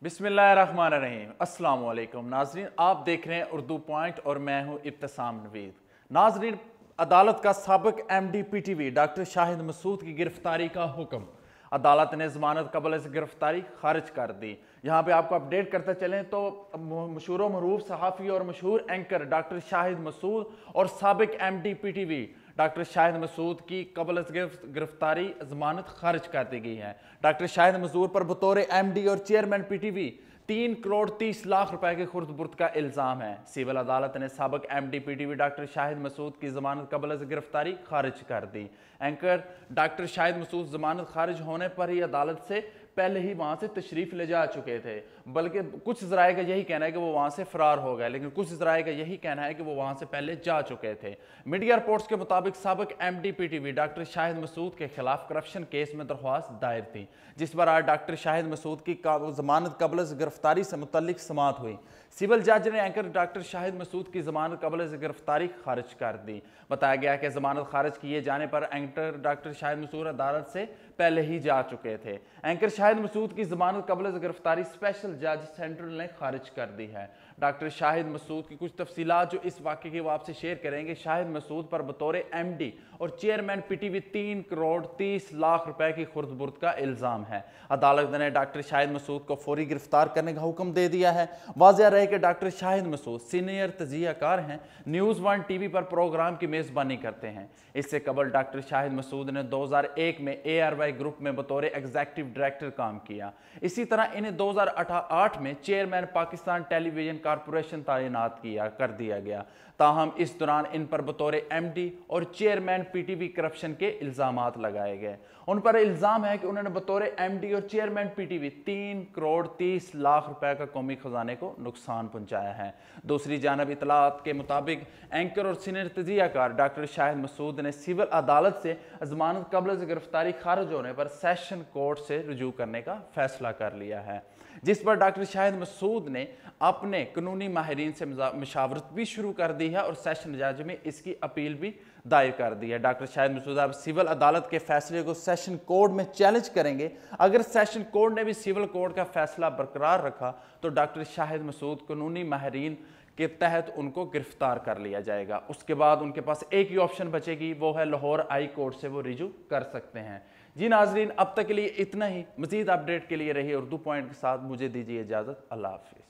بسم اللہ الرحمن الرحیم۔ السلام علیکم ناظرین، آپ دیکھ رہے ہیں اردو پوائنٹ اور میں ہوں ابتسام نوید۔ ناظرین، عدالت کا سابق M D P T V doctor Shahid Masood کی گرفتاری کا حکم، عدالت نے ضمانت قبل از گرفتاری خارج کر دی۔ یہاں پہ آپ کو اپڈیٹ کرتے چلیں تو مشہور و معروف صحافی اور مشہور اینکر ڈاکٹر شاہد مسعود اور سابق M D P T V doctor Shahid Masood کی قبل از گرفتاری ضمانت خارج کر دی گئی ہے۔ ڈاکٹر شاہد مسعود پر بطور ایم ڈی اور چیئرمین پی ٹی وی 3,30,00,000 روپے کے خرد برد کا الزام ہے۔ سول عدالت نے سابق M D P T V doctor Shahid Masood کی ضمانت قبل از گرفتاری خارج کر دی۔ اینکر ڈاکٹر شاہد مسعود ضمانت خارج ہونے پر ہی عدالت سے پہلے ہی وہاں سے تشریف لے جا چکے تھے، بلکہ کچھ ذرائع کا یہی کہنا ہے کہ وہ وہاں سے فرار ہو گئے، لیکن کچھ ذرائع کا یہی کہنا ہے کہ وہ وہاں سے پہلے جا چکے تھے۔ میڈیا رپورٹس کے مطابق سابق M D P T V doctor Shahid Masood کے خلاف کرپشن کیس میں درخواست دائر تھی، جس پر آج ڈاکٹر شاہد مسعود کی ضمانت قبل از گرفتاری سے متعلق سماعت ہوئی۔ سول جج نے اینکر ڈاکٹر شاہد مسعود کی ضمانت قبل از گرفتاری خارج کر دی۔ بتایا گیا کہ ضمانت خارج کیے جانے پر اینکر ڈاکٹر شاہد مسعود عدالت سے پہلے ہی جا چکے تھے۔ اینکر شاہد مسعود کی ضمانت قبل از گرفتاری اسپیشل جج سینٹرل نے خارج کر دی ہے۔ ڈاکٹر شاہد مسعود کی کچھ تفصیلات جو اس واقعے کی وہ آپ سے شیئر کریں گے۔ شاہد مسعود پر بطور ایم ڈی اور چیئرمین پی ٹی وی 3,30,00,000 روپے کی خرد برد کا الزام ہے۔ عدالت نے ڈاکٹر شاہد مسعود کو فوری گرفتار کرنے کا حکم دے دیا ہے۔ واضح رہے کہ ڈاکٹر شاہد مسعود سینئر تجزیہ کار ہیں، نیوز 1 ٹی وی پر پروگرام کی میزبانی کرتے ہیں۔ اس سے قبل ڈاکٹر شاہد مسعود نے 2001 میں اے آر وائی گروپ میں بطور ایگزیکٹو ڈائریکٹر کام کیا۔ اسی طرح انہیں 2008 میں چیئرمین پاکستان ٹیلی ویژن کارپوریشن تعینات کر دیا گیا۔ تاہم اس دوران ان پر بطور ایم ڈی اور چیئرمین پی ٹی وی کرپشن کے الزامات لگائے گئے۔ ان پر الزام ہے کہ انہوں نے بطور ایم ڈی اور چیئرمین پی ٹی وی 3,30,00,000 روپے کا قومی خزانے کو نقصان پہنچایا ہے۔ دوسری جانب اطلاعات کے مطابق اینکر اور سینئر تجزیہ کار ڈاکٹر شاہد مسعود نے سول عدالت سے ضمانت قبل از گرفتاری خارج ہونے پر سیشن کورٹ سے رجوع کرنے کا فیصلہ کر لیا ہے، جس پر ڈاکٹر شاہد مسعود نے اپنے قانونی ماہرین سے مشاورت بھی شروع کر دی ہے اور سیشن جج میں اس کی اپیل بھی دائر کر دی ہے۔ ڈاکٹر شاہد مسعود اب سول عدالت کے فیصلے کو سیشن کورٹ میں چیلنج کریں گے۔ اگر سیشن کورٹ نے بھی سول کورٹ کا فیصلہ برقرار رکھا تو ڈاکٹر شاہد مسعود قانونی ماہرین کے تحت ان کو گرفتار کر لیا جائے گا۔ اس کے بعد ان کے پاس ایک ہی آپشن بچے گی، وہ ہے لاہور ہائی کورٹ سے وہ رجوع کر سکتے ہیں۔ جی ناظرین، اب تک کے لیے اتنا ہی۔ مزید اپڈیٹ کے لیے رہیے اردو پوائنٹ کے ساتھ۔ مجھے دیجیے اجازت۔ اللہ حافظ۔